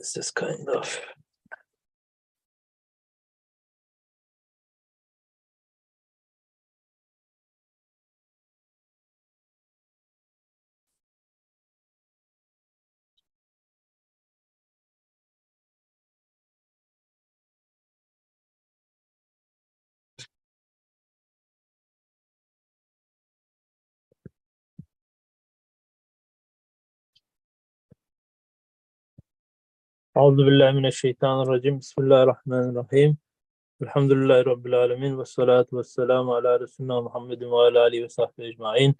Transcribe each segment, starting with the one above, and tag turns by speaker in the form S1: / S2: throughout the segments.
S1: This is kind of أعوذ بالله من الشيطان الرجيم بسم الله الرحمن الرحيم الحمد لله رب العالمين والصلاة والسلام على رسولنا محمد وعلى آله وصحبه أجمعين.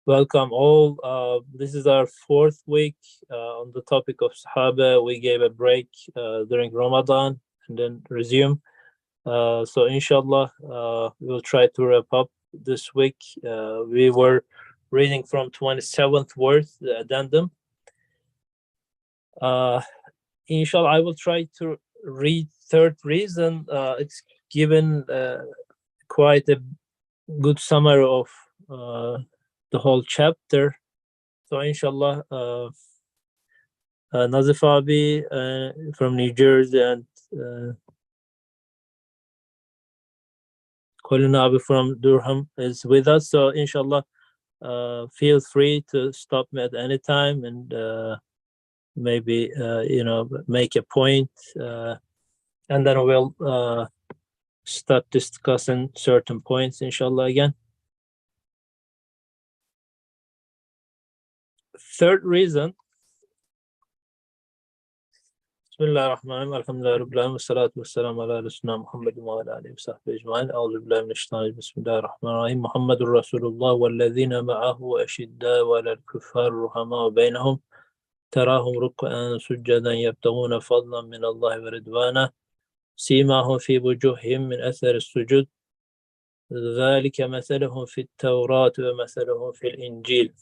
S1: Welcome all. This is our fourth week on the topic of Sahaba. We gave a break during Ramadan and then resume. So inshallah, we'll try to wrap up this week. We were reading from 27th worth, the addendum. Inshallah, I will try to read third reason. It's given quite a good summary of the whole chapter. So inshallah, Nazif Abi from New Jersey and Colin Abi from Durham is with us. So inshallah, feel free to stop me at any time and maybe make a point, and then we'll start discussing certain points inshallah again. Third reason, Bismillah ar-Rahman ar-Rahim, alhamdulillah rabbil alamin, wassalatu wassalamu ala rasulina Muhammad wa ala alihi wa sahbihi ajma'in. A'udhu billahi minash shaitanir rajim. Bismillahir rahmanir rahim. Muhammadur Rasulullah walladhina ma'ahu ashidda 'alal kuffar ruhama bainahum تراهم ركعا سجدا يبتغون فضلا من الله ورضوانه سيماهم في وجوههم من أثر السجود ذلك مثلهم في التوراة ومثلهم في الإنجيل.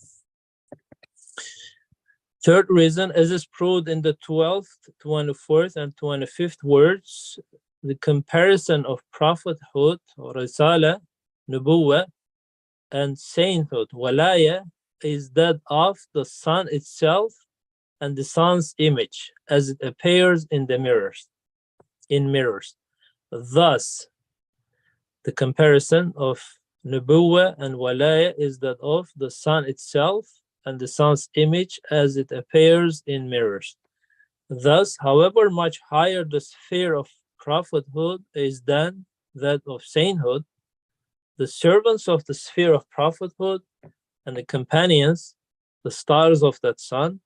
S1: Third reason, as is proved in the 12th, 24th, and 25th words, the comparison of prophethood or Risale, Nubuwwah, and sainthood, Walaya, is that of the sun itself and the sun's image as it appears in the mirrors. Thus, the comparison of Nubuwwah and Walaya is that of the sun itself and the sun's image as it appears in mirrors. Thus, however much higher the sphere of prophethood is than that of sainthood, the servants of the sphere of prophethood and the companions, the stars of that sun,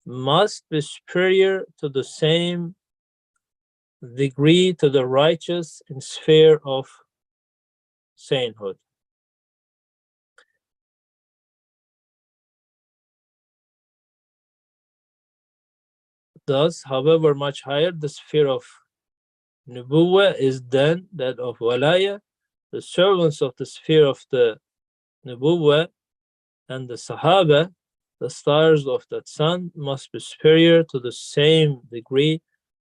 S1: must be superior to the same degree to the righteous in sphere of sainthood. Thus, however much higher the sphere of Nubuwwah is than that of Walaya, the servants of the sphere of the Nubuwwah and the Sahaba, the stars of that sun, must be superior to the same degree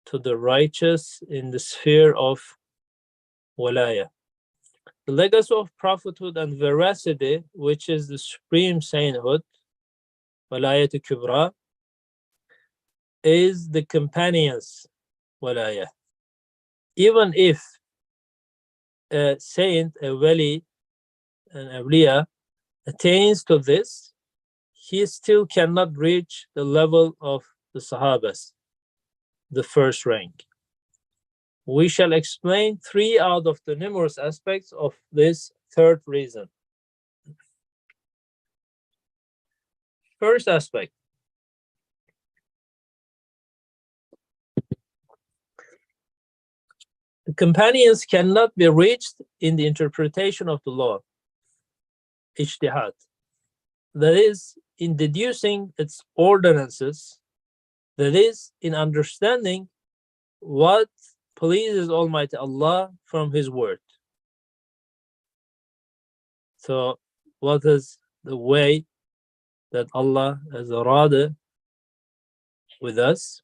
S1: to the righteous in the sphere of Walaya. The legacy of prophethood and veracity, which is the supreme sainthood, Walayat Kubra, is the companions' Walaya. Even if a saint, a wali, an awliya attains to this, he still cannot reach the level of the Sahabas, the first rank. We shall explain 3 out of the numerous aspects of this third reason. First aspect, the companions cannot be reached in the interpretation of the law, ijtihad. That is, in deducing its ordinances, that is, in understanding what pleases Almighty Allah from His word. So, what is the way that Allah has arada with us?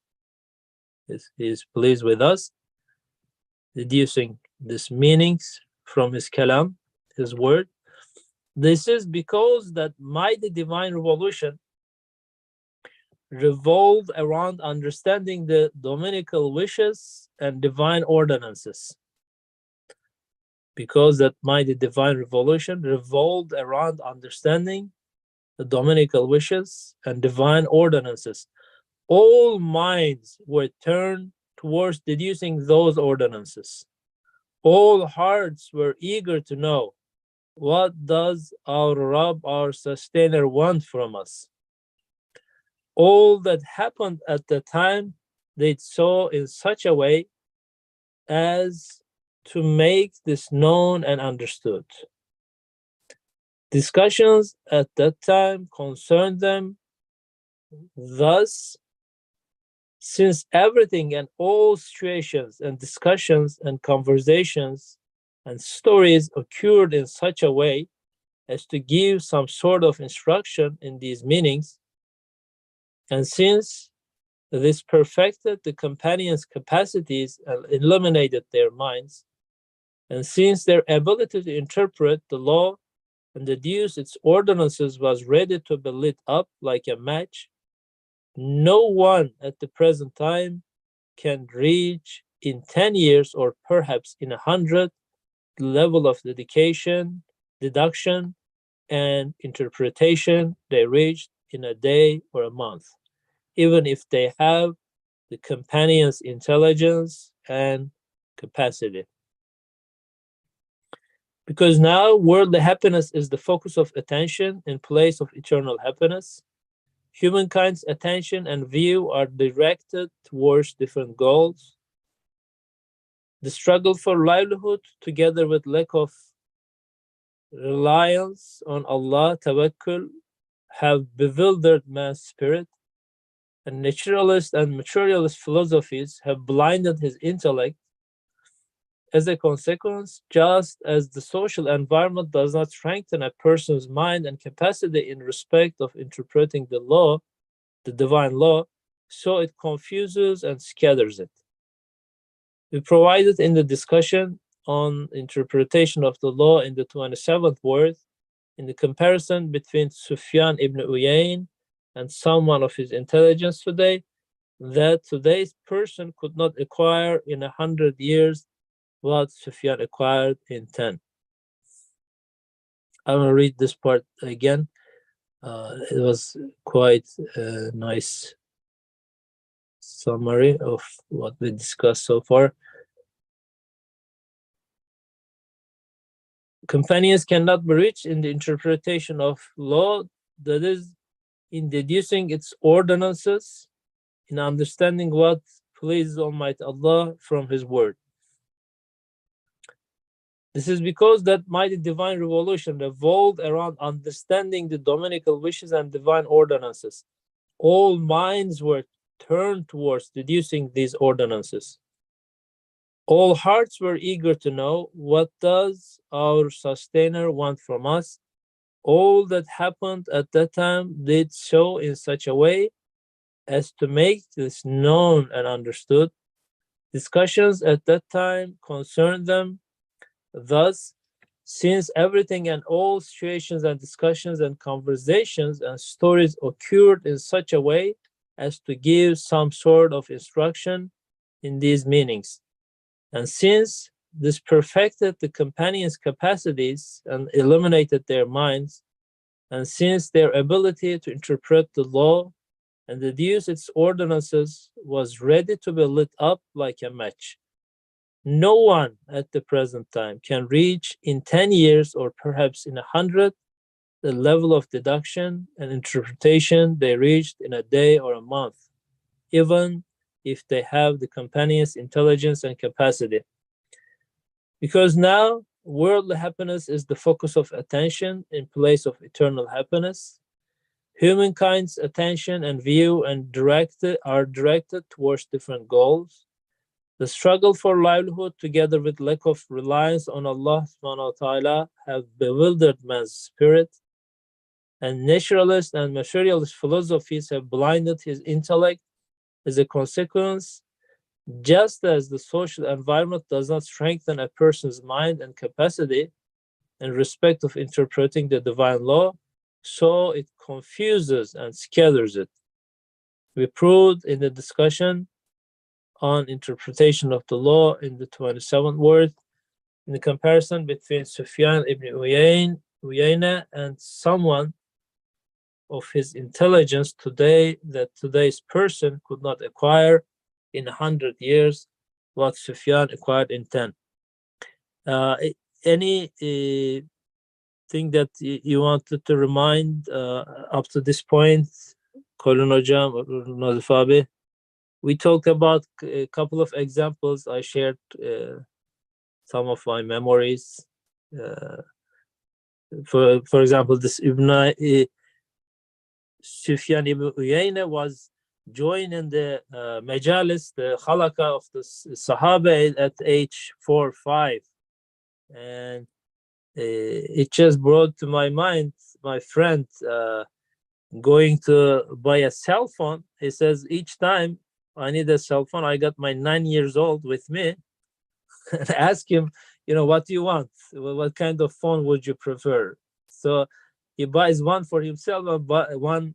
S1: He is pleased with us, deducing these meanings from His kalam, His word. This is because that mighty divine revolution revolve around understanding the dominical wishes and divine ordinances. Because that mighty divine revolution revolved around understanding the dominical wishes and divine ordinances, all minds were turned towards deducing those ordinances. All hearts were eager to know, what does our Rabb, our sustainer, want from us? All that happened at the time they saw in such a way as to make this known and understood. Discussions at that time concerned them. Thus, since everything and all situations and discussions and conversations and stories occurred in such a way as to give some sort of instruction in these meanings, and since this perfected the companions' capacities and illuminated their minds, and since their ability to interpret the law and deduce its ordinances was ready to be lit up like a match, no one at the present time can reach in 10 years or perhaps in 100 the level of dedication, deduction, and interpretation they reached in a day or a month, even if they have the companion's intelligence and capacity. Because now worldly happiness is the focus of attention in place of eternal happiness, humankind's attention and view are directed towards different goals. The struggle for livelihood, together with lack of reliance on Allah, tawakkul, have bewildered man's spirit, and naturalist and materialist philosophies have blinded his intellect. As a consequence, just as the social environment does not strengthen a person's mind and capacity in respect of interpreting the law, the divine law, so it confuses and scatters it. We provided in the discussion on interpretation of the law in the 27th word, in the comparison between Sufyan ibn Uyayn and someone of his intelligence today, that today's person could not acquire in 100 years what Sufyan acquired in 10. I will read this part again. It was quite a nice summary of what we discussed so far. Companions cannot be reached in the interpretation of law, that is, in deducing its ordinances, in understanding what pleases Almighty Allah from His word. This is because that mighty divine revolution revolved around understanding the dominical wishes and divine ordinances. All minds were turned towards deducing these ordinances. All hearts were eager to know, what does our sustainer want from us? All that happened at that time did so in such a way as to make this known and understood. Discussions at that time concerned them. Thus, since everything and all situations and discussions and conversations and stories occurred in such a way as to give some sort of instruction in these meanings, and since this perfected the companions' capacities and illuminated their minds, and since their ability to interpret the law and deduce its ordinances was ready to be lit up like a match, no one at the present time can reach in 10 years or perhaps in 100 the level of deduction and interpretation they reached in a day or a month, even if they have the companion's intelligence and capacity. Because now worldly happiness is the focus of attention in place of eternal happiness, humankind's attention and view are directed towards different goals. The struggle for livelihood, together with lack of reliance on Allah subhanahu wa ta'ala, have bewildered man's spirit, and naturalist and materialist philosophies have blinded his intellect. As a consequence, just as the social environment does not strengthen a person's mind and capacity in respect of interpreting the divine law, so it confuses and scatters it. We proved in the discussion on interpretation of the law in the 27th word, in the comparison between Sufyan ibn Uyayna and someone of his intelligence today, that today's person could not acquire in 100 years what Sufyan acquired in 10. Any thing that you wanted to remind up to this point, Kolun Hocam or Nazif abi? We talked about a couple of examples. I shared some of my memories. For example, this Sufyan ibn Uyayna was joining the majalis, the halaka of the Sahaba at age 4 or 5. And it just brought to my mind my friend going to buy a cell phone. He says, each time I need a cell phone, I got my 9 years old with me and ask him, what do you want? What kind of phone would you prefer? So he buys one for himself and one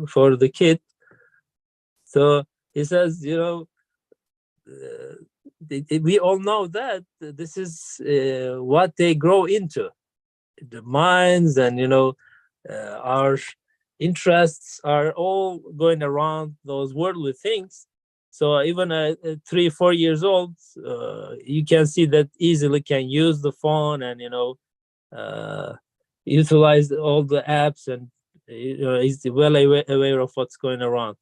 S1: for the kid. So he says, we all know that this is what they grow into. The minds and, our interests are all going around those worldly things. So even at 3 4 years old, you can see that easily can use the phone and utilize all the apps, and is well aware of what's going around.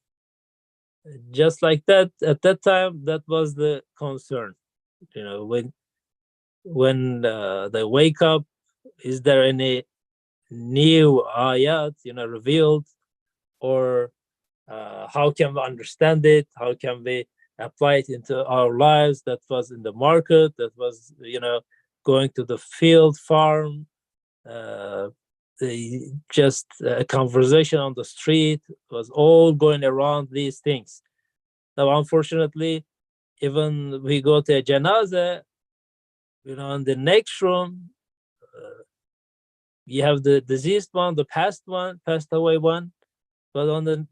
S1: Just like that, at that time, that was the concern. When they wake up, is there any new ayat revealed, or how can we understand it, how can we apply it into our lives? That was in the market, that was going to the field farm, just a conversation on the street, was all going around these things. Now unfortunately, even we go to a janazah, in the next room, you have the deceased one, the passed away one, but on the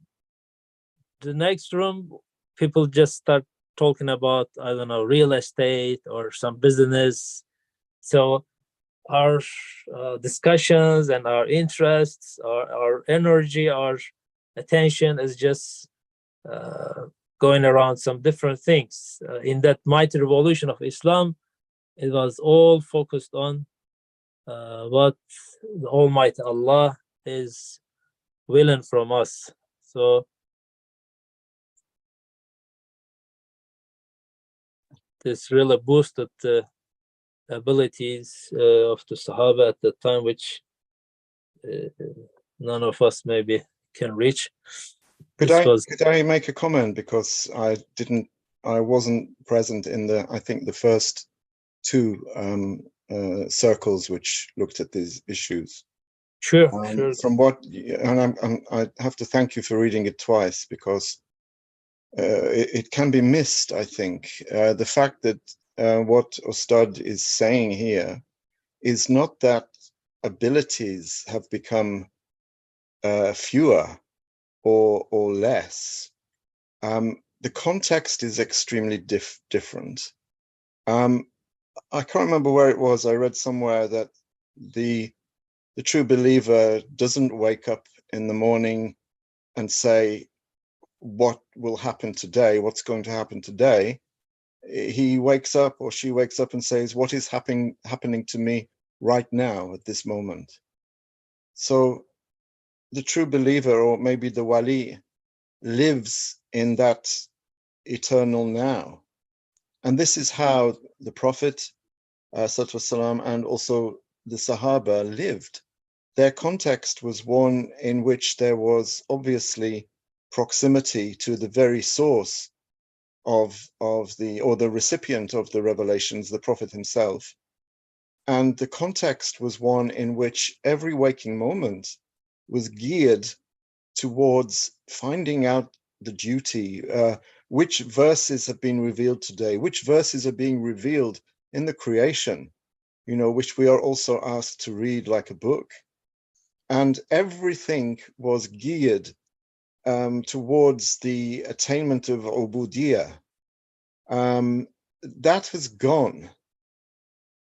S1: next room, people just start talking about, I don't know, real estate or some business. So our discussions and our interests, our energy, our attention is just going around some different things. In that mighty revolution of Islam, it was all focused on what the Almighty Allah is willing from us. So this really boosted the abilities of the Sahaba at the time, which none of us maybe can reach.
S2: Could I make a comment, because I wasn't present in I think the first two circles which looked at these issues.
S1: Sure.
S2: From what, and I have to thank you for reading it twice, because it can be missed, I think. The fact that what Ustad is saying here is not that abilities have become fewer or less. The context is extremely different. I can't remember where it was. I read somewhere that the true believer doesn't wake up in the morning and say, what will happen today? What's going to happen today? He wakes up, or she wakes up and says, what is happening to me right now at this moment? So the true believer, or maybe the wali, lives in that eternal now. And this is how the Prophet ﷺ and also the Sahaba lived. Their context was one in which there was obviously proximity to the very source of the recipient of the revelations, the Prophet himself. And the context was one in which every waking moment was geared towards finding out the duty, which verses have been revealed today, which verses are being revealed in the creation, which we are also asked to read like a book. And everything was geared towards the attainment of ubudiyah, that has gone.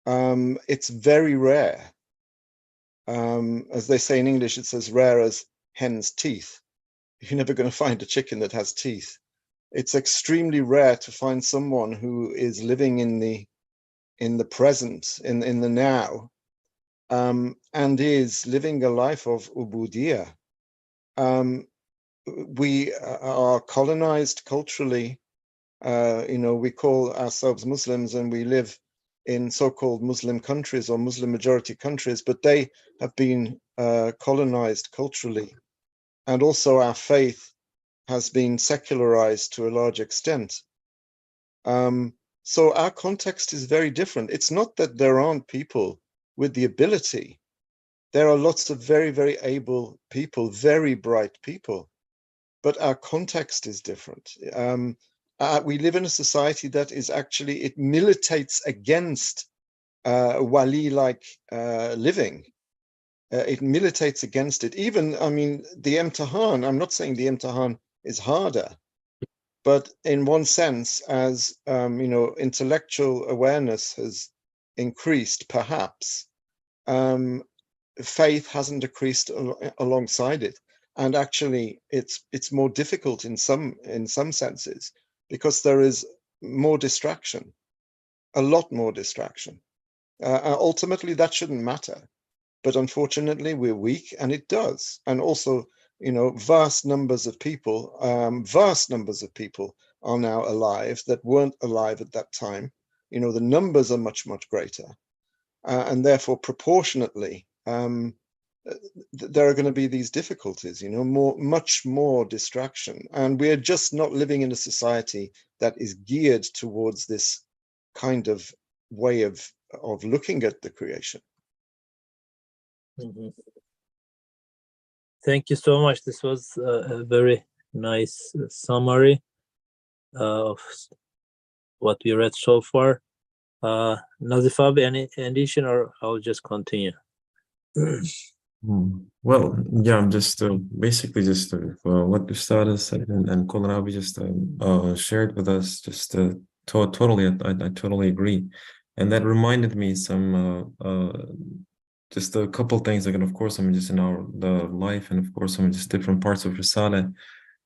S2: It's very rare. As they say in English, it's as rare as hen's teeth. You're never going to find a chicken that has teeth. It's extremely rare to find someone who is living in the present, in the now, and is living a life of ubudiyah. We are colonized culturally. We call ourselves Muslims, and we live in so-called Muslim countries or Muslim majority countries, but they have been colonized culturally. And also our faith has been secularized to a large extent. So our context is very different. It's not that there aren't people with the ability. There are lots of very, very able people, very bright people, but our context is different. We live in a society that is actually, it militates against wali-like living. It militates against it. Even, I mean, the imtihan, I'm not saying the imtihan is harder, but in one sense, as intellectual awareness has increased, perhaps, faith hasn't decreased alongside it. And actually, it's more difficult in some senses, because there is more distraction, a lot more distraction. Ultimately, that shouldn't matter, but unfortunately, we're weak, and it does. And also, vast numbers of people are now alive that weren't alive at that time. The numbers are much, much greater, and therefore, proportionately, there are going to be these difficulties, much more distraction. And we're just not living in a society that is geared towards this kind of way of looking at the creation.
S1: Mm-hmm. Thank you so much. This was a very nice summary of what we read so far. Nazif abi, any addition, or I'll just continue?
S3: Well, yeah, I'm just basically just what Ustad said and Kolarabi just shared with us. Just totally, I totally agree, and that reminded me some just a couple things. Like, and of course, just in the life, and of course, just different parts of Risale,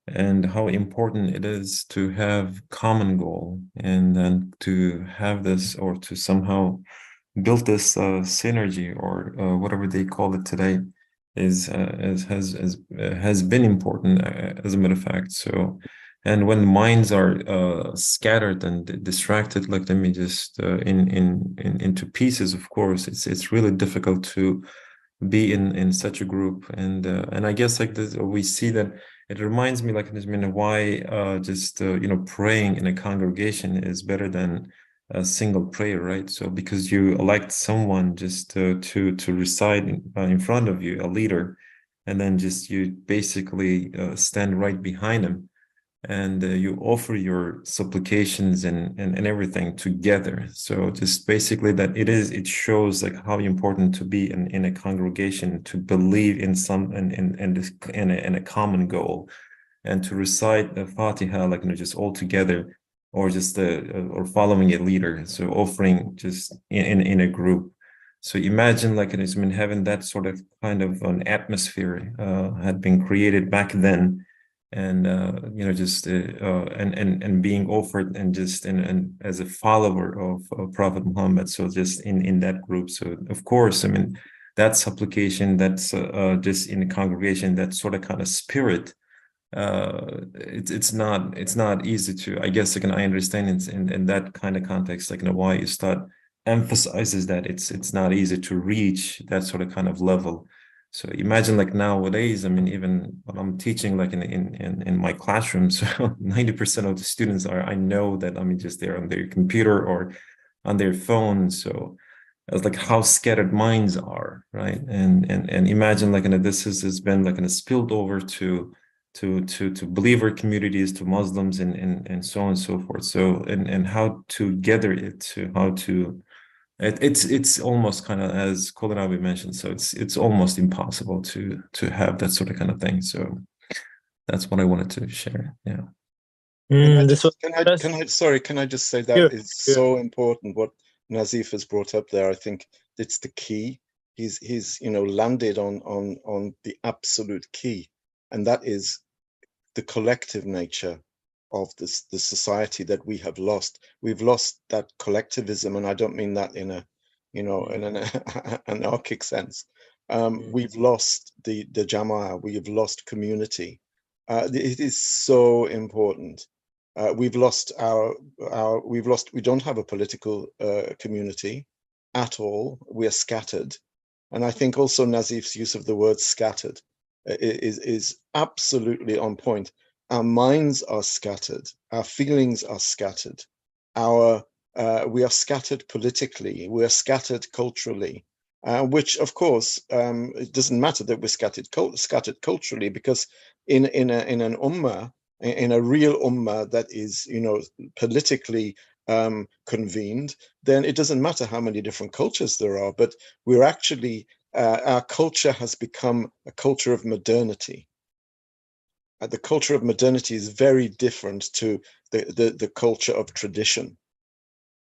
S3: and how important it is to have common goal, and then to have this, or to somehow build this synergy, or whatever they call it today, has been important, as a matter of fact. So, and when minds are scattered and distracted, like, let me just into pieces, of course, it's really difficult to be in such a group. And I guess, like, this, we see that it reminds me, like, why just praying in a congregation is better than a single prayer, right? So because you elect someone just to recite in front of you, a leader, and then just you basically stand right behind him, and you offer your supplications and everything together. So just basically that it shows, like, how important to be in a congregation, to believe in a common goal, and to recite the Fatiha, like, just all together, or just or following a leader, so offering just in a group. So imagine, like, having that sort of kind of an atmosphere had been created back then, and just and being offered, and just and as a follower of Prophet Muhammad, so just in that group. So of course, that supplication, that's just in the congregation, that sort of kind of spirit, it's not easy to, I guess, like, I understand in that kind of context, like, why you start emphasizes that it's not easy to reach that sort of kind of level. So imagine, like, nowadays, even when I'm teaching, like, in my classroom, so 90% of the students I know that, just they're on their computer or on their phone. So it's like how scattered minds are, right? And imagine, like, this has been, like, spilled over to believer communities, to Muslims, and so on and so forth. So and how to gather it, to how to it's almost kind of, as Kolarabi mentioned, so it's almost impossible to have that sort of kind of thing. So That's what I wanted to share. Yeah.
S1: This was
S2: Can I just say that
S1: Sure,
S2: is
S1: sure.
S2: so important what Nazif has brought up there. I think it's the key. He's landed on the absolute key, and that is the collective nature of the society that we have lost. We've lost that collectivism, and I don't mean that in a in an anarchic sense. We've lost the jama'ah. We have lost community. It is so important. We don't have a political community at all. We are scattered. And I think also Nazif's use of the word scattered is absolutely on point. Our minds are scattered. Our feelings are scattered. We are scattered politically. We are scattered culturally, which of course it doesn't matter that we're scattered culturally, because in an ummah, in a real ummah that is politically convened, then it doesn't matter how many different cultures there are, but we're actually our culture has become a culture of modernity. The culture of modernity is very different to the culture of tradition,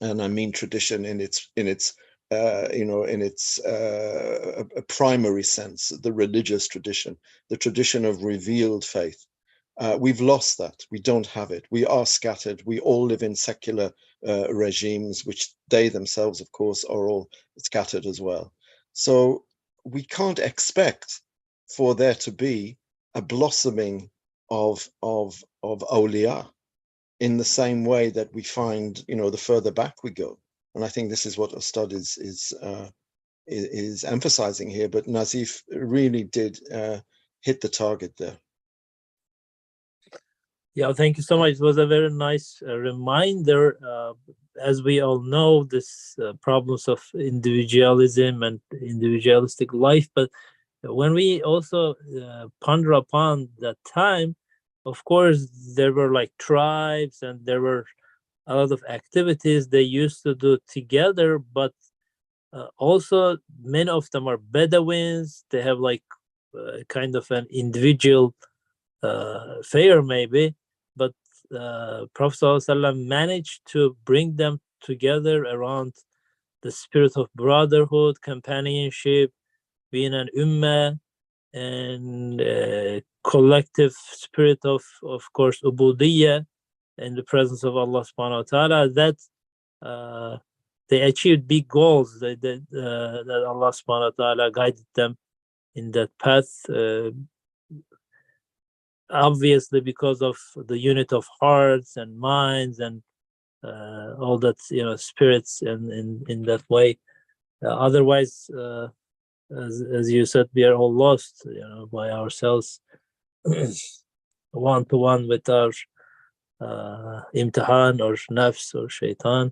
S2: and I mean tradition in its a primary sense, the religious tradition, the tradition of revealed faith. We've lost that. We don't have it. We are scattered. We all live in secular regimes, which they themselves, of course, are all scattered as well. So we can't expect for there to be a blossoming of awliya in the same way that we find, the further back we go. And I think this is what Ustad is emphasizing here. But Nazif really did hit the target there.
S1: Yeah, thank you so much. It was a very nice reminder. As we all know, this problems of individualism and individualistic life. But when we also ponder upon that time, of course, there were like tribes and there were a lot of activities they used to do together. But also, many of them are Bedouins. They have like kind of an individual fair maybe, but Prophet ﷺ managed to bring them together around the spirit of brotherhood, companionship, being an ummah, and collective spirit of course, ubudiyya in the presence of Allah subhanahu wa ta'ala, that they achieved big goals that Allah subhanahu wa ta'ala guided them in that path. Obviously, because of the unit of hearts and minds and all that, spirits, and in that way. Otherwise, as you said, we are all lost, by ourselves, one to one with our imtihan or nafs or shaitan.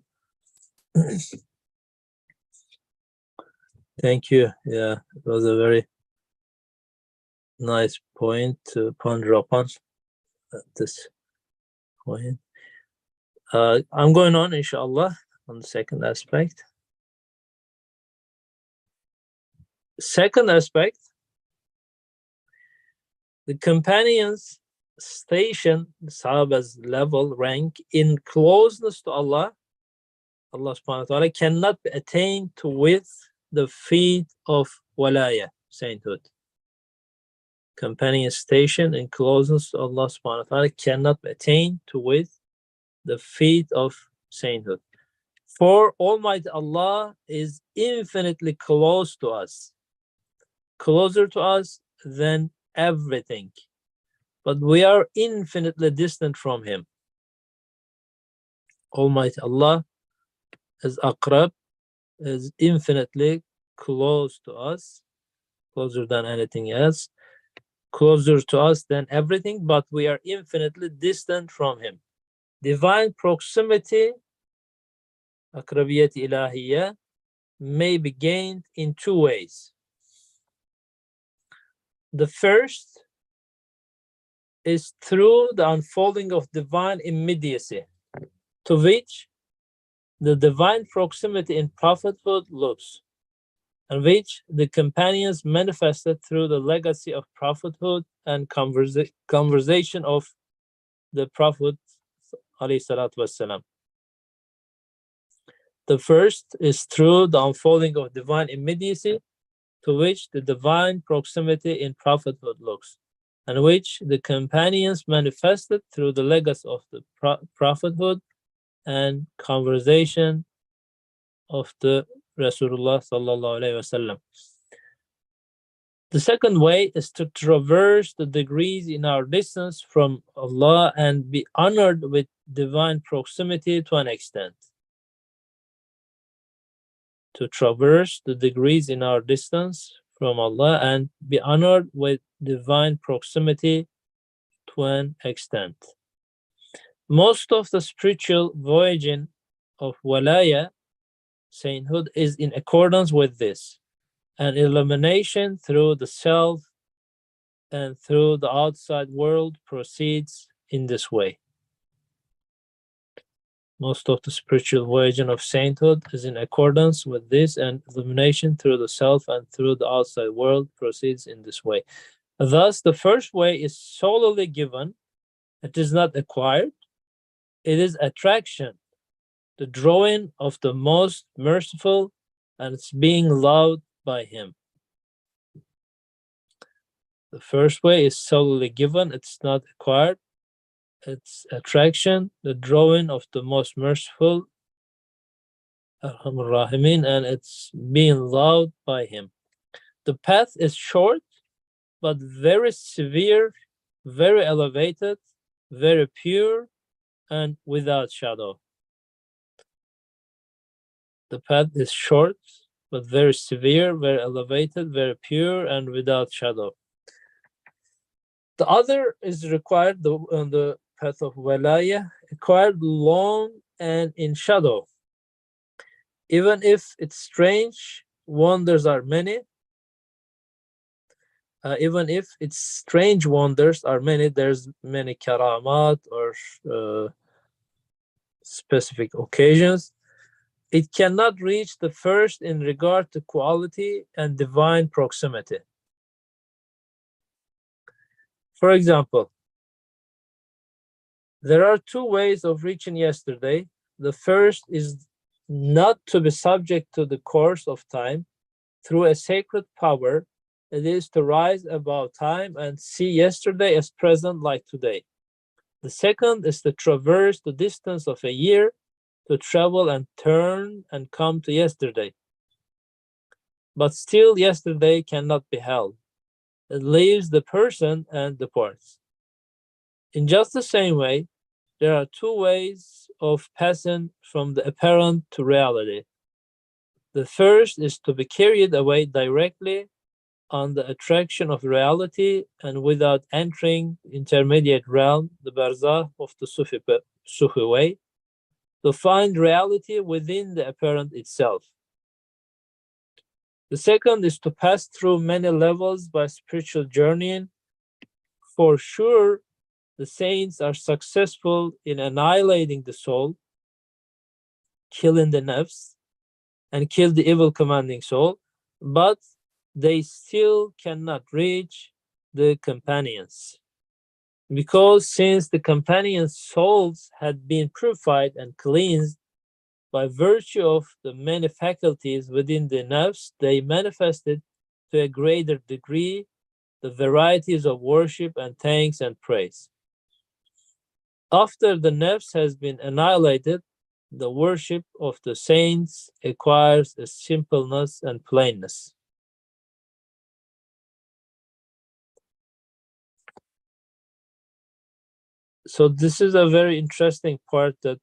S1: Thank you. Yeah, it was a very nice point to ponder upon at this point. I'm going on, inshallah, on the second aspect. Second aspect, the companions' station, the Sahaba's level, rank in closeness to Allah subhanahu wa ta'ala, cannot be attained to with the feat of walaya, sainthood. Companion station in closeness to Allah subhanahu wa ta'ala cannot be attained to with the feat of sainthood. For Almighty Allah is infinitely close to us, closer to us than everything, but we are infinitely distant from Him. Almighty Allah is aqrab, is infinitely close to us, closer than anything else, closer to us than everything, but we are infinitely distant from Him. Divine proximity, aqrabiyat ilahiyya, may be gained in two ways. The first is through the unfolding of divine immediacy, to which the divine proximity in prophethood looks. and which the companions manifested through the legacy of prophethood and conversation of the Prophet ﷺ. The first is through the unfolding of divine immediacy, to which the divine proximity in prophethood looks, and which the companions manifested through the legacy of the prophethood and conversation of the Rasulullah sallallahu alaihi wasallam. The second way is to traverse the degrees in our distance from Allah and be honored with divine proximity to an extent. To traverse the degrees in our distance from Allah and be honored with divine proximity to an extent. Most of the spiritual voyaging of walaya, sainthood, is in accordance with this, and illumination through the self and through the outside world proceeds in this way. Most of the spiritual voyaging of sainthood is in accordance with this, and illumination through the self and through the outside world proceeds in this way. Thus, the first way is solely given, it is not acquired, it is attraction, the drawing of the most merciful, and it's being loved by him. The first way is solely given, it's not acquired, it's attraction, the drawing of the most merciful, and it's being loved by him. The path is short, but very severe, very elevated, very pure, and without shadow. The path is short, but very severe, very elevated, very pure, and without shadow. The other is required on the path of walaya, acquired long and in shadow. Even if it's strange, wonders are many. Even if its strange wonders are many, there's many karamat or specific occasions. It cannot reach the first in regard to quality and divine proximity. For example, there are two ways of reaching yesterday. The first is not to be subject to the course of time through a sacred power. It is to rise above time and see yesterday as present like today. The second is to traverse the distance of a year, to travel and turn and come to yesterday. But still yesterday cannot be held. It leaves the person and departs. In just the same way, there are two ways of passing from the apparent to reality. The first is to be carried away directly on the attraction of reality and without entering the intermediate realm, the barzakh of the Sufi way, to find reality within the apparent itself. The second is to pass through many levels by spiritual journeying. For sure, the saints are successful in annihilating the soul, killing the nafs, and kill the evil commanding soul, but they still cannot reach the companions. Because since the companions' souls had been purified and cleansed by virtue of the many faculties within the nafs, they manifested to a greater degree the varieties of worship and thanks and praise. After the nafs has been annihilated, the worship of the saints acquires a simpleness and plainness. So this is a very interesting part that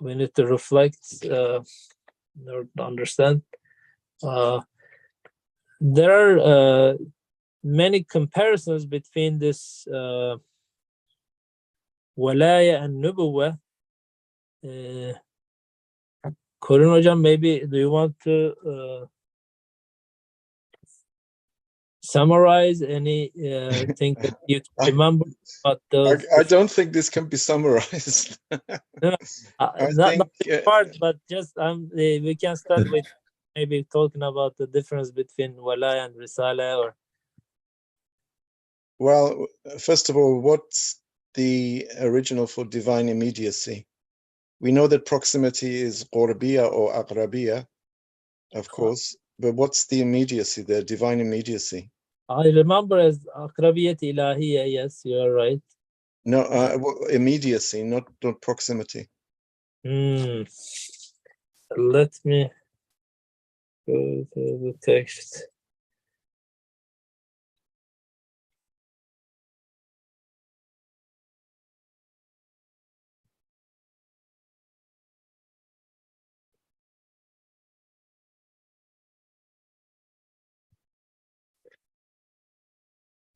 S1: we need to reflect or understand. There are many comparisons between this walaya and nubuwah. Korun Hocam, maybe do you want to summarize any thing that you remember about those?
S2: I don't think this can be summarized.
S1: No,
S2: I
S1: not
S2: think
S1: this part, but just we can start with maybe talking about the difference between walaya and risala, or
S2: well, first of all, what's the original for divine immediacy? We know that proximity is qurbiya or aqrabiya, of course, but what's the immediacy there, divine immediacy?
S1: I remember as aqrabiyat ilahiyya. Yes, you are right.
S2: No, immediacy, not proximity.
S1: Let me go to the text.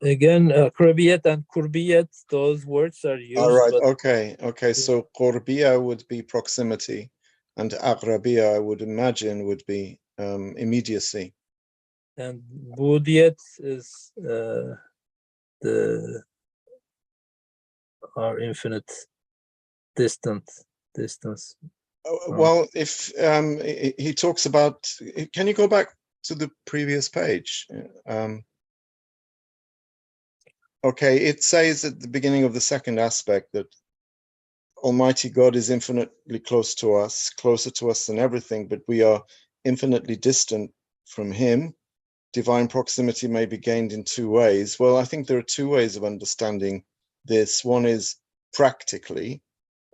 S1: Again, aqrabiyat and kurbiyat, those words are used.
S2: All right,
S1: but
S2: okay. So qurbiya would be proximity, and aqrabiya I would imagine would be immediacy.
S1: And budiyat is our infinite distance.
S2: Well, if he talks about, can you go back to the previous page? Okay, it says at the beginning of the second aspect that Almighty God is infinitely close to us, closer to us than everything, but we are infinitely distant from him. Divine proximity may be gained in two ways. Well, I think there are two ways of understanding this. One is practically.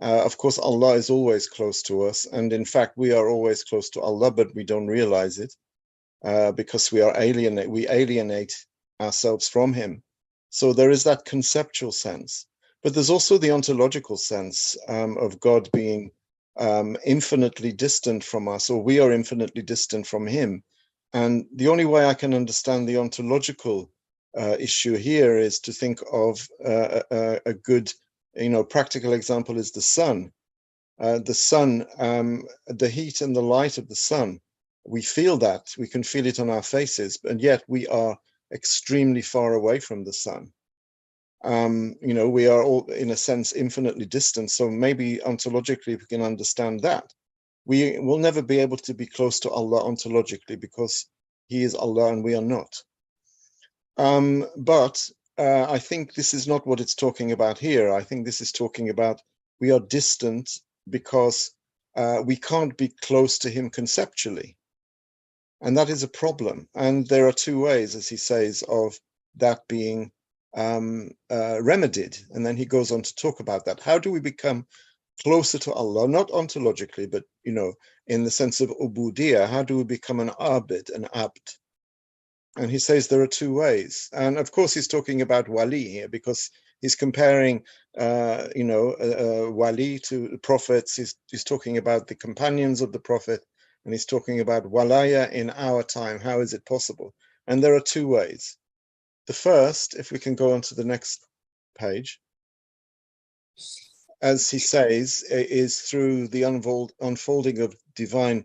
S2: Of course, Allah is always close to us. And in fact, we are always close to Allah, but we don't realize it because we alienate ourselves from him. So there is that conceptual sense. But there's also the ontological sense of God being infinitely distant from us, or we are infinitely distant from him. And the only way I can understand the ontological issue here is to think of a good, practical example is the sun. The sun, the heat and the light of the sun, we feel that, we can feel it on our faces, and yet we are extremely far away from the sun. We are all, in a sense, infinitely distant. So maybe ontologically we can understand that. We will never be able to be close to Allah ontologically because he is Allah and we are not. But I think this is not what it's talking about here. I think this is talking about we are distant because we can't be close to him conceptually. And that is a problem. And there are two ways, as he says, of that being remedied. And then he goes on to talk about that. How do we become closer to Allah, not ontologically, but, in the sense of ubudiyah? How do we become an abid, an abd? And he says there are two ways. And of course, he's talking about wali here because he's comparing, wali to the prophets. He's talking about the companions of the prophet, and he's talking about walaya in our time. How is it possible? And there are two ways. The first, if we can go on to the next page, as he says, is through the unfolding of divine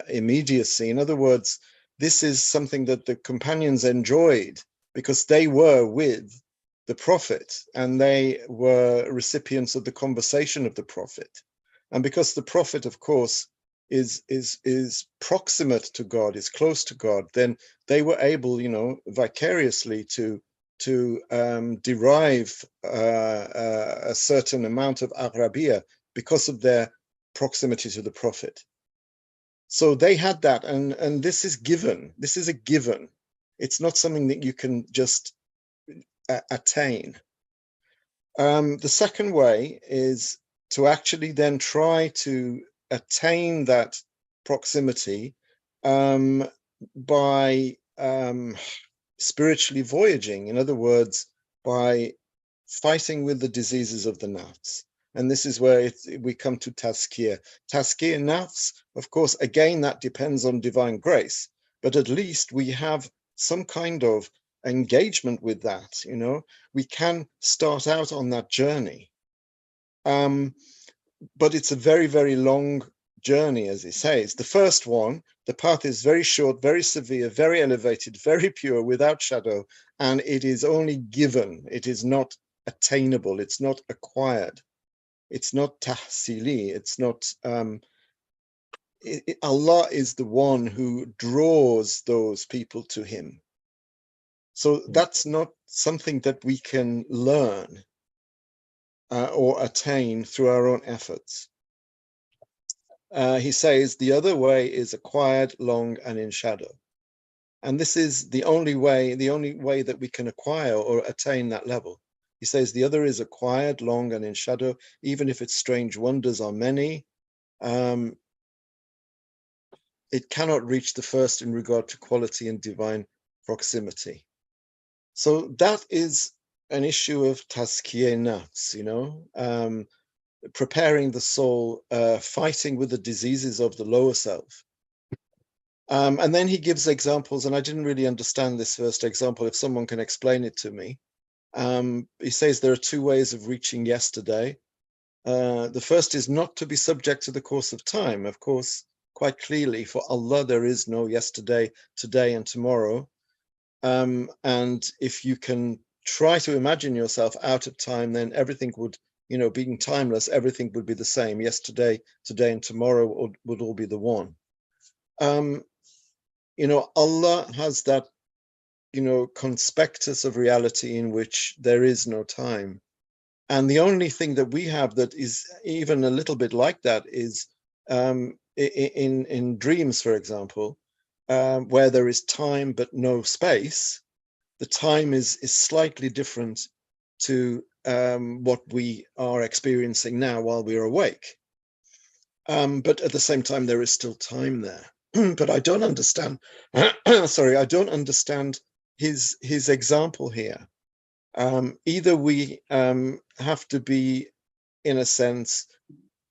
S2: immediacy. In other words, this is something that the companions enjoyed because they were with the prophet and they were recipients of the conversation of the prophet. And because the prophet, of course, is proximate to God, is close to God, then they were able, vicariously to derive a certain amount of aqrabiyya because of their proximity to the prophet. So they had that, and this is given. This is a given. It's not something that you can just attain. The second way is to actually then try to attain that proximity by spiritually voyaging. In other words, by fighting with the diseases of the nafs. And this is where we come to tazkiyah. Tazkiyah nafs, of course, again, that depends on divine grace, but at least we have some kind of engagement with that. We can start out on that journey. But it's a very, very long journey, as he says. The first one, the path is very short, very severe, very elevated, very pure, without shadow, and it is only given. It is not attainable. It's not acquired. It's not tahsili. It's not. Allah is the one who draws those people to Him. So that's not something that we can learn or attain through our own efforts. He says the other way is acquired, long, and in shadow. And this is the only way that we can acquire or attain that level. He says the other is acquired, long, and in shadow, even if its strange wonders are many. It cannot reach the first in regard to quality and divine proximity. So that is an issue of tazkiyeh nafs, preparing the soul, fighting with the diseases of the lower self. And then he gives examples, and I didn't really understand this first example. If someone can explain it to me. He says there are two ways of reaching yesterday. The first is not to be subject to the course of time. Of course, quite clearly, for Allah, there is no yesterday, today, and tomorrow. And if you can try to imagine yourself out of time, then everything would, being timeless, everything would be the same. Yesterday, today, and tomorrow would all be the one. Allah has that, conspectus of reality in which there is no time. And the only thing that we have that is even a little bit like that is in dreams, for example, where there is time but no space. The time is slightly different to what we are experiencing now while we are awake. But at the same time, there is still time there. But I don't understand. Sorry, I don't understand his example here. Either we have to be, in a sense,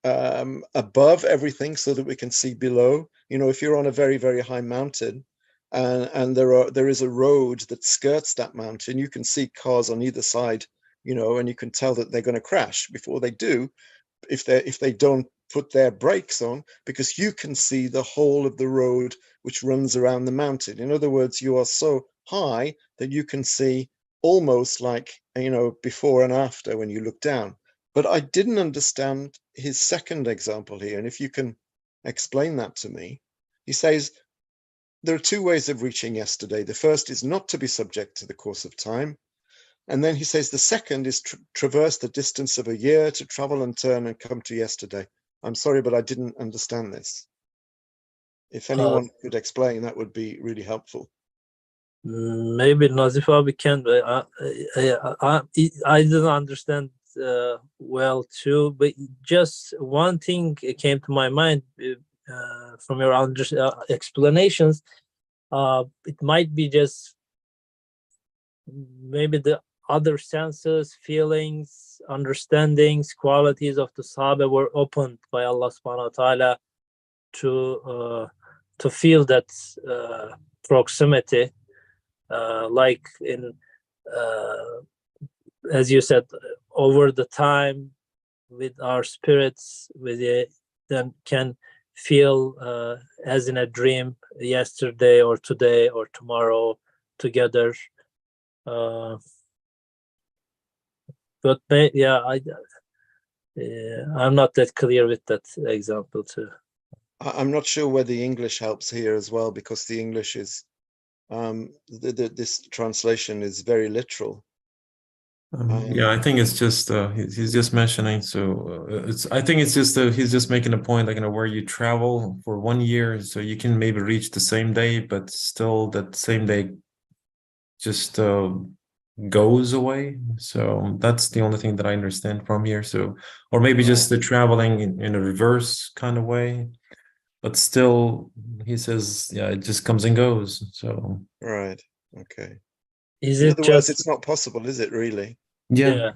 S2: above everything so that we can see below. If you're on a very, very high mountain and there is a road that skirts that mountain, you can see cars on either side, and you can tell that they're going to crash before they do, if they don't put their brakes on, because you can see the whole of the road which runs around the mountain. In other words, you are so high that you can see almost like, before and after when you look down. But I didn't understand his second example here. And if you can explain that to me, he says, there are two ways of reaching yesterday. The first is not to be subject to the course of time. And then he says the second is traverse the distance of a year, to travel and turn and come to yesterday. I'm sorry, but I didn't understand this. If anyone could explain, that would be really helpful.
S1: Maybe Nazifa, we can. I didn't understand well too, but just one thing came to my mind from your explanations. It might be just maybe the other senses, feelings, understandings, qualities of the Sahaba were opened by Allah subhanahu wa ta'ala to feel that proximity, like in as you said, over the time with our spirits, then can feel as in a dream, yesterday or today or tomorrow together. But I'm not that clear with that example too.
S2: I'm not sure whether the English helps here as well, because the English is this translation is very literal.
S3: Yeah, I think it's just he's just mentioning. So I think it's just he's just making a point, like, where you travel for 1 year, so you can maybe reach the same day, but still that same day just goes away. So that's the only thing that I understand from here. So, or maybe just the traveling in a reverse kind of way, but still he says, yeah, it just comes and goes. So
S2: right, okay.
S1: Is
S2: in
S1: it
S2: other
S1: just
S2: words, it's not possible, is it really?
S3: yeah.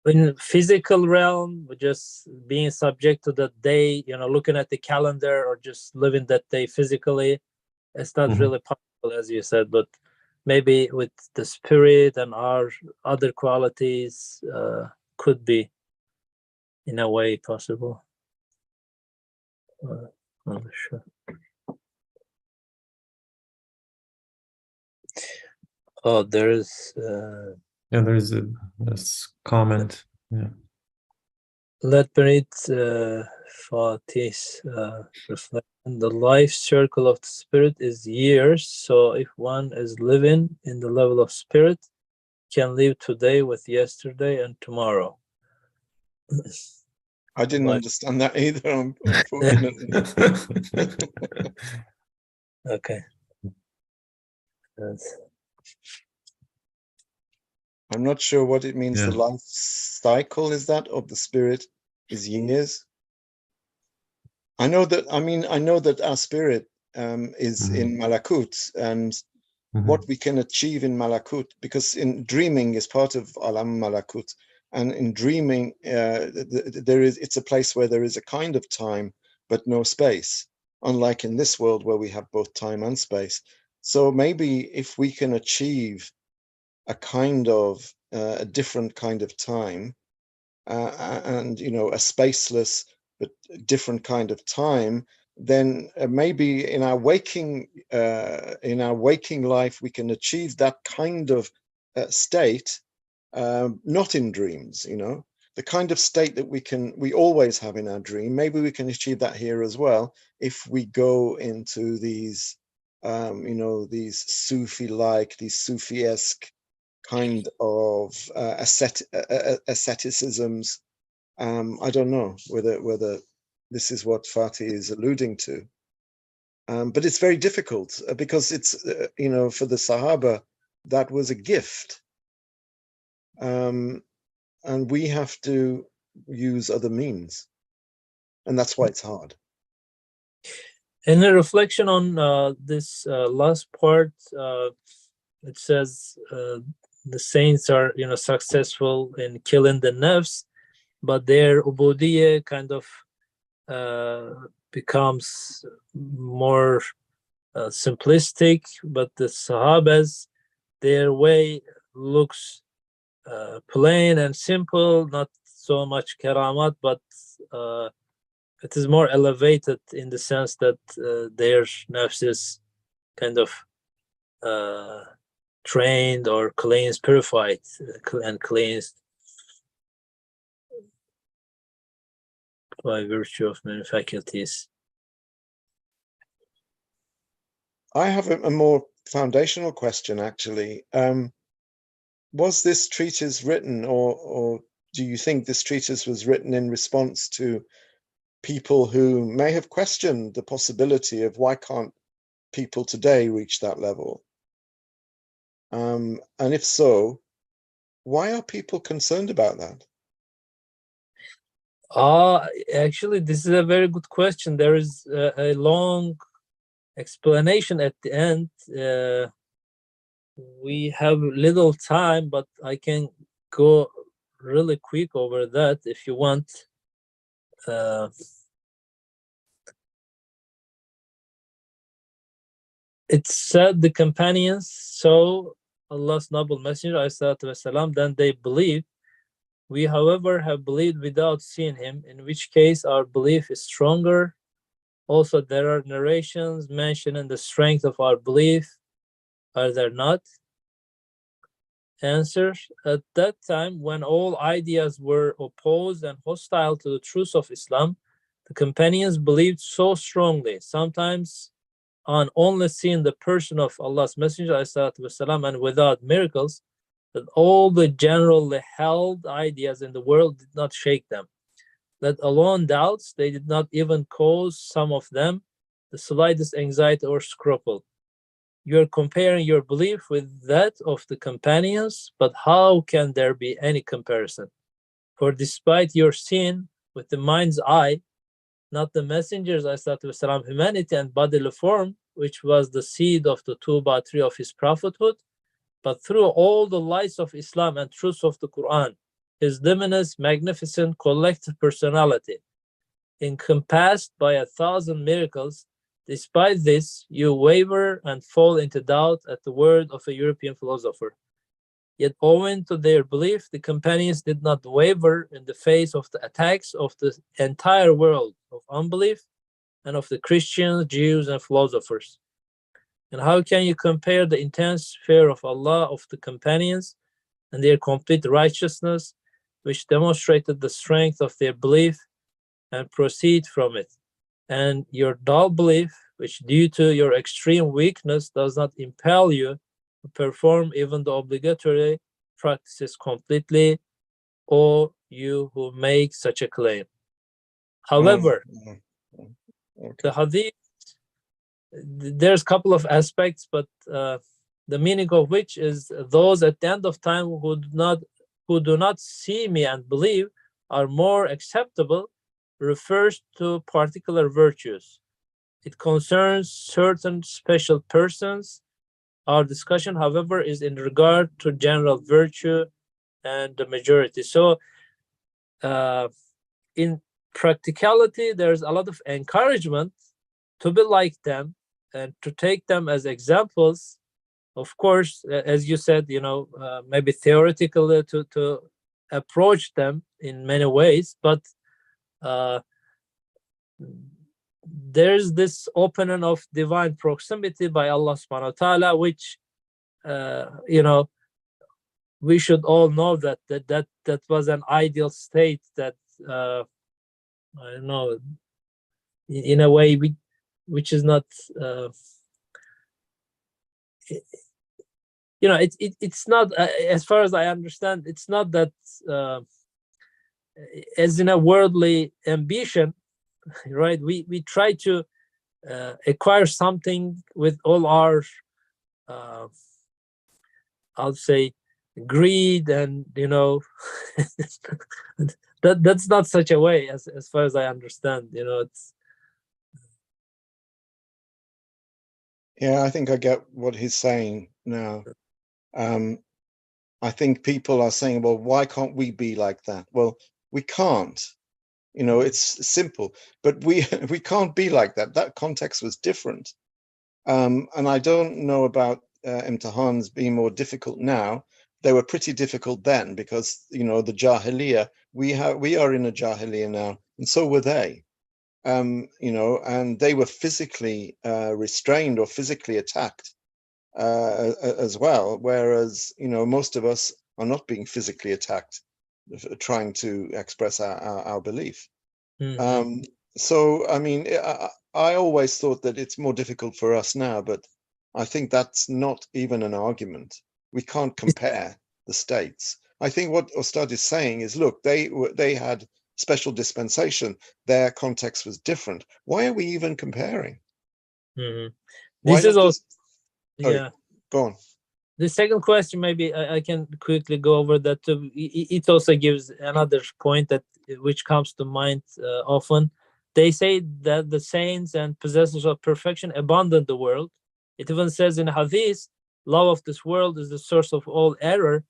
S1: In physical realm, just being subject to the day, looking at the calendar or just living that day physically, it's not really possible, as you said. But maybe with the spirit and our other qualities, could be in a way possible. I'm sure. Oh, there is.
S3: Yeah, there's a comment. Yeah.
S1: Let me read Fatih's reflection. The life circle of the spirit is years. So if one is living in the level of spirit, can live today with yesterday and tomorrow.
S2: I didn't
S1: Like-
S2: understand that either, unfortunately.
S1: Okay. That's-
S2: I'm not sure what it means.
S3: Yeah.
S2: The life cycle is that of the spirit is years. I know that. I mean, I know that our spirit is in Malakut, and what we can achieve in Malakut, because in dreaming is part of Alam Malakut, and in dreaming, it's a place where there is a kind of time but no space, unlike in this world where we have both time and space. So maybe if we can achieve a kind of a different kind of time, and a spaceless but different kind of time, then maybe in our waking life we can achieve that kind of state, not in dreams. The kind of state that we always have in our dream. Maybe we can achieve that here as well if we go into these these these Sufi-esque kind of asceticisms. I don't know whether this is what Fatih is alluding to, but it's very difficult because it's for the Sahaba that was a gift, and we have to use other means, and that's why it's hard.
S1: In a reflection on this last part, it says the saints are successful in killing the nafs, but their ubudiyya kind of becomes more simplistic. But the Sahabas, their way looks plain and simple, not so much karamat, but it is more elevated in the sense that their nafs is kind of trained or cleansed, purified, and cleansed by virtue of many faculties.
S2: I have a more foundational question, actually. Was this treatise written, or do you think this treatise was written in response to people who may have questioned the possibility of why can't people today reach that level? And if so, why are people concerned about that?
S1: Actually, this is a very good question. There is a long explanation at the end. We have little time, but I can go really quick over that if you want. It said the companions saw Allah's noble messenger, والسلام, then they believed. We, however, have believed without seeing him, in which case our belief is stronger. Also, there are narrations mentioning the strength of our belief. Are there not? Answer: at that time, when all ideas were opposed and hostile to the truth of Islam, the companions believed so strongly, sometimes on only seeing the person of Allah's Messenger والسلام, and without miracles, that all the generally held ideas in the world did not shake them. Let alone doubts, they did not even cause some of them the slightest anxiety or scruple. You are comparing your belief with that of the companions, but how can there be any comparison? For despite your seeing with the mind's eye, not the messengers, والسلام, humanity and bodily form, which was the seed of the 2x3 of his prophethood, but through all the lights of Islam and truths of the Quran, his luminous, magnificent, collective personality, encompassed by 1,000 miracles. Despite this, you waver and fall into doubt at the word of a European philosopher. Yet, owing to their belief, the companions did not waver in the face of the attacks of the entire world of unbelief, and of the Christians, Jews, and philosophers. And how can you compare the intense fear of Allah of the companions and their complete righteousness, which demonstrated the strength of their belief and proceed from it, and your dull belief, which due to your extreme weakness does not impel you to perform even the obligatory practices completely, or you who make such a claim. However,
S2: Okay.
S1: the hadith, there's a couple of aspects, but the meaning of which is those at the end of time who do not see me and believe are more acceptable, refers to particular virtues. It concerns certain special persons. Our discussion, however, is in regard to general virtue and the majority. So in practicality, there's a lot of encouragement to be like them and to take them as examples. Of course, as you said, maybe theoretically to approach them in many ways, but there's this opening of divine proximity by Allah subhanahu wa ta'ala, which we should all know that was an ideal state that I don't know, in a way which is not it's not, as far as I understand, it's not that as in a worldly ambition, right? We try to acquire something with all our I'll say greed, and that's not such a way, as far as I understand. It's
S2: Yeah, I think I get what he's saying now. I think people are saying, well, why can't we be like that? Well, we can't. It's simple, but we can't be like that. That context was different. And I don't know about imtihans being more difficult now. They were pretty difficult then because, the Jahiliyyah, we are in a Jahiliyyah now, and so were they. And they were physically restrained or physically attacked as well, whereas most of us are not being physically attacked, trying to express our belief. So I mean, I always thought that it's more difficult for us now, but I think that's not even an argument. We can't compare the states. I think what Ustad is saying is, look, they had special dispensation. Their context was different. Why are we even comparing?
S1: This is also,
S2: Sorry,
S1: yeah.
S2: Go on.
S1: The second question, maybe I can quickly go over that too. It also gives another point which comes to mind often. They say that the saints and possessors of perfection abandon the world. It even says in Hadith, love of this world is the source of all error,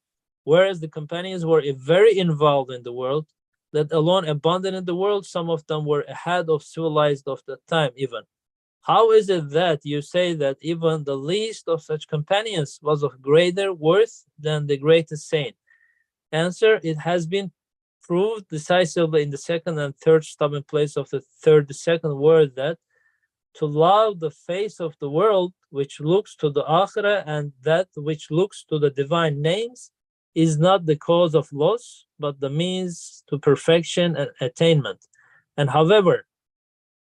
S1: whereas the companions were very involved in the world, let alone abandoning the world. Some of them were ahead of civilized of that time even. How is it that you say that even the least of such companions was of greater worth than the greatest saint? Answer: it has been proved decisively in the second and third stopping place of the second word that to love the face of the world which looks to the akhirah and that which looks to the divine names is not the cause of loss, but the means to perfection and attainment. And however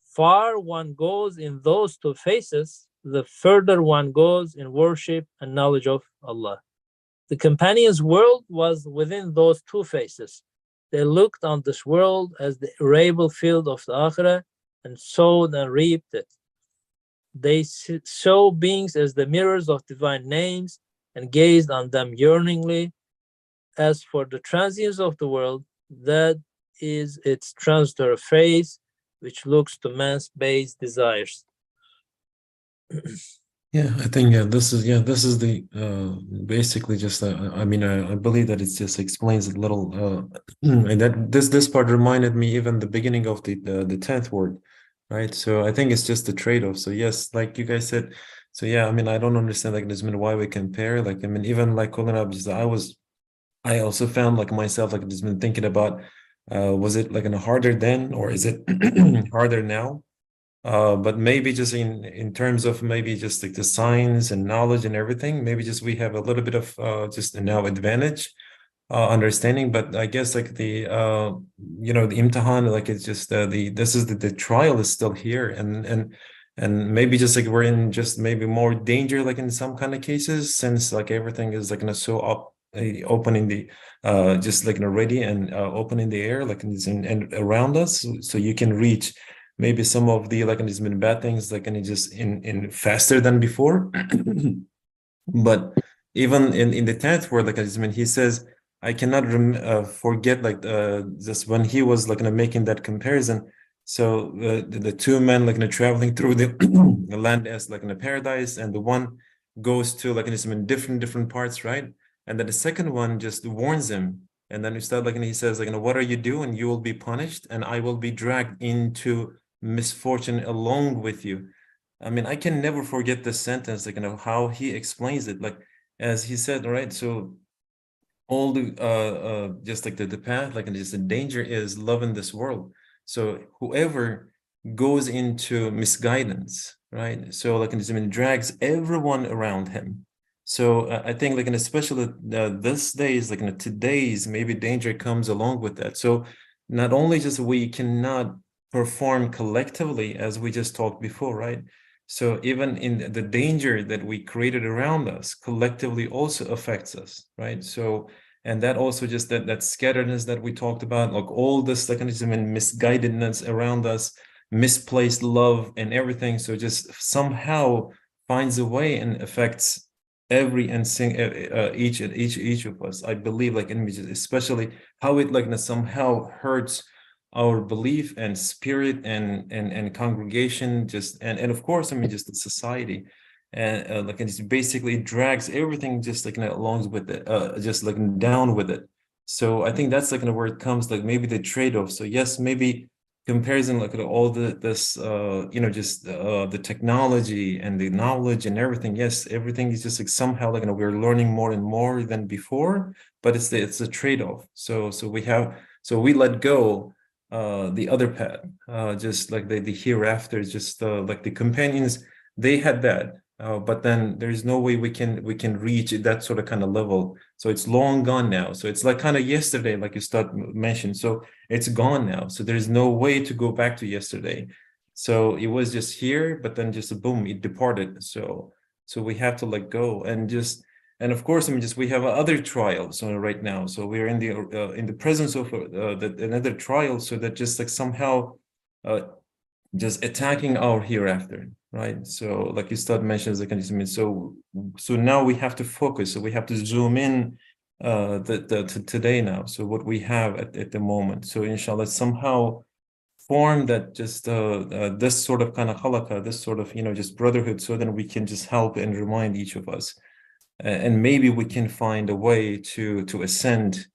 S1: far one goes in those two faces, the further one goes in worship and knowledge of Allah. The companions' world was within those two faces. They looked on this world as the arable field of the Akhirah and sowed and reaped it. They saw beings as the mirrors of divine names and gazed on them yearningly. As for the transience of the world, that is its transitory phase, which looks to man's base desires.
S3: Yeah, I think this is the basically just I mean I believe that it just explains a little and that this part reminded me even the beginning of the 10th word, right? So I think it's just the trade-off. So yes, like you guys said, so yeah, I mean I don't understand like this why we compare. Like I mean even like I also found like myself like just been thinking about was it like harder then or is it harder now? But maybe just in terms of maybe just like the science and knowledge and everything, maybe just we have a little bit of just now advantage understanding. But I guess like the the imtihan, like it's just the trial is still here, and maybe just like we're in just maybe more danger like in some kind of cases, since like everything is like so up open in the just like ready and open in the air, like and around us, so you can reach maybe some of the like these bad things like and just in faster than before. But even in the 10th word, like he says, I cannot forget like just when he was like making that comparison. So the two men like traveling through the land as like in a paradise, and the one goes to like in different parts, right? And then the second one just warns him, and then instead like and he says like what are you doing? You will be punished, and I will be dragged into misfortune along with you. I mean, I can never forget this sentence, like how he explains it. Like as he said, right? So all the just like the path, like and just the danger is love in this world. So whoever goes into misguidance, right? So like and just drags everyone around him. So I think like and especially this days, like in today's, maybe danger comes along with that. So not only just we cannot perform collectively as we just talked before, right? So even in the danger that we created around us collectively also affects us, right? So, and that also just that scatteredness that we talked about, like all this mechanism and misguidedness around us, misplaced love and everything. So just somehow finds a way and affects every and each of us. I believe like images, especially how it like somehow hurts our belief and spirit and congregation, just and of course, I mean just the society, and like it basically drags everything just like along with it, just like down with it. So I think that's like where it comes, like maybe the trade-off. So yes, maybe comparison like all this just the technology and the knowledge and everything, yes, everything is just like somehow like we're learning more and more than before, but it's a trade-off. So we let go the other path, just like the hereafter, just like the companions, they had that, but then there's no way we can reach that sort of kind of level. So it's long gone now. So it's like kind of yesterday, like you start mentioned. So it's gone now. So there's no way to go back to yesterday. So it was just here, but then just boom, it departed. So we have to let go and of course, I mean, just we have other trials right now. So we're in the presence of another trial. So that just like somehow just attacking our hereafter, right? So like you start mentioning like so now we have to focus. So we have to zoom in to today now. So what we have at the moment. So inshallah, somehow form that just this sort of kind of halakha, this sort of just brotherhood, so then we can just help and remind each of us. And maybe we can find a way to ascend,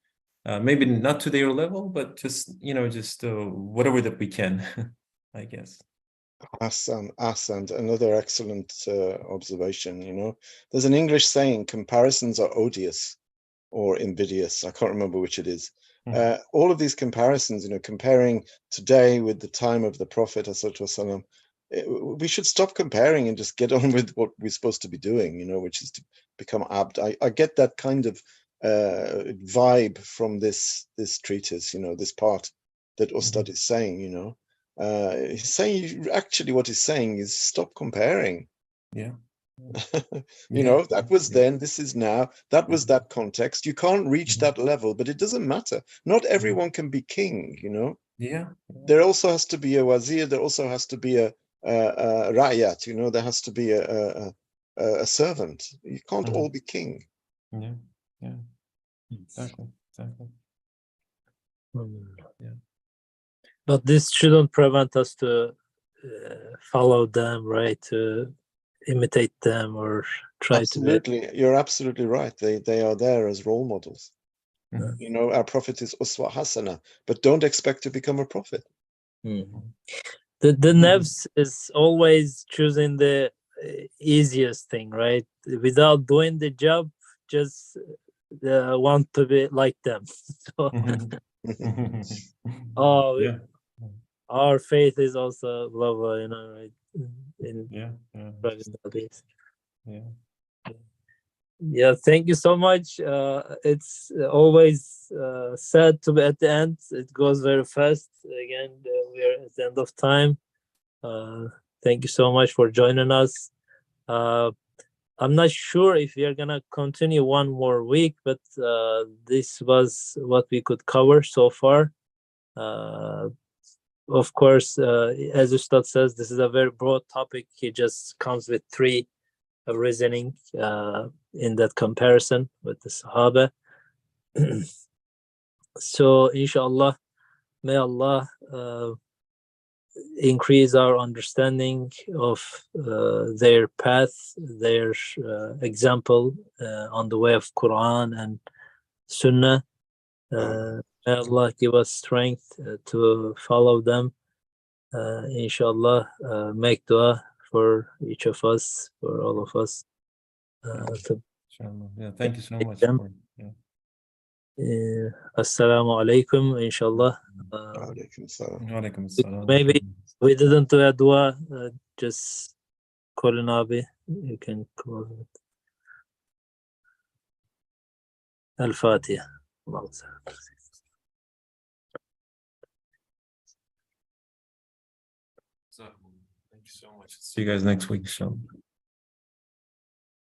S3: maybe not to their level, but just whatever that we can, I guess.
S2: Ahsan, another excellent observation. There's an English saying, comparisons are odious or invidious. I can't remember which it is. All of these comparisons, comparing today with the time of the Prophet, we should stop comparing and just get on with what we're supposed to be doing, which is to become abd. I get that kind of vibe from this treatise, this part that Ustad is saying, he's saying, actually what he's saying is stop comparing.
S3: Yeah.
S2: That was then, this is now, that was that context. You can't reach that level, but it doesn't matter. Not everyone can be king,
S3: Yeah.
S2: There also has to be a wazir, there also has to be a ra'yat, there has to be a servant. You can't all be king.
S3: Yeah. Exactly. Yeah.
S1: But this shouldn't prevent us to follow them, right? To imitate them or try
S2: absolutely.
S1: to be.
S2: You're absolutely right. They are there as role models. Our prophet is uswa hasana, but don't expect to become a prophet.
S1: The nafs is always choosing the easiest thing, right? Without doing the job, just want to be like them. So,
S3: Yeah.
S1: our faith is also blah blah, you know, right? In
S3: Yeah. Yeah.
S1: Yeah, thank you so much. It's always sad to be at the end. It goes very fast. Again, we are at the end of time. Thank you so much for joining us. I'm not sure if we are gonna continue one more week, but this was what we could cover so far. Of course, as Ustad says, this is a very broad topic. He just comes with three reasoning in that comparison with the Sahaba. So, inshallah, may Allah increase our understanding of their path, their example on the way of Quran and Sunnah. May Allah give us strength to follow them. Inshallah, make dua for each of us, for all of us.
S3: Yeah, thank you so much.
S1: Assalamu alaikum, inshallah.
S2: Alaikum salam.
S3: Walaikum assalam.
S1: Maybe we didn't do a dua, just Colin Abi, you can close it. Al-Fatiha.
S3: Thank you so much. See you guys next week, inshallah.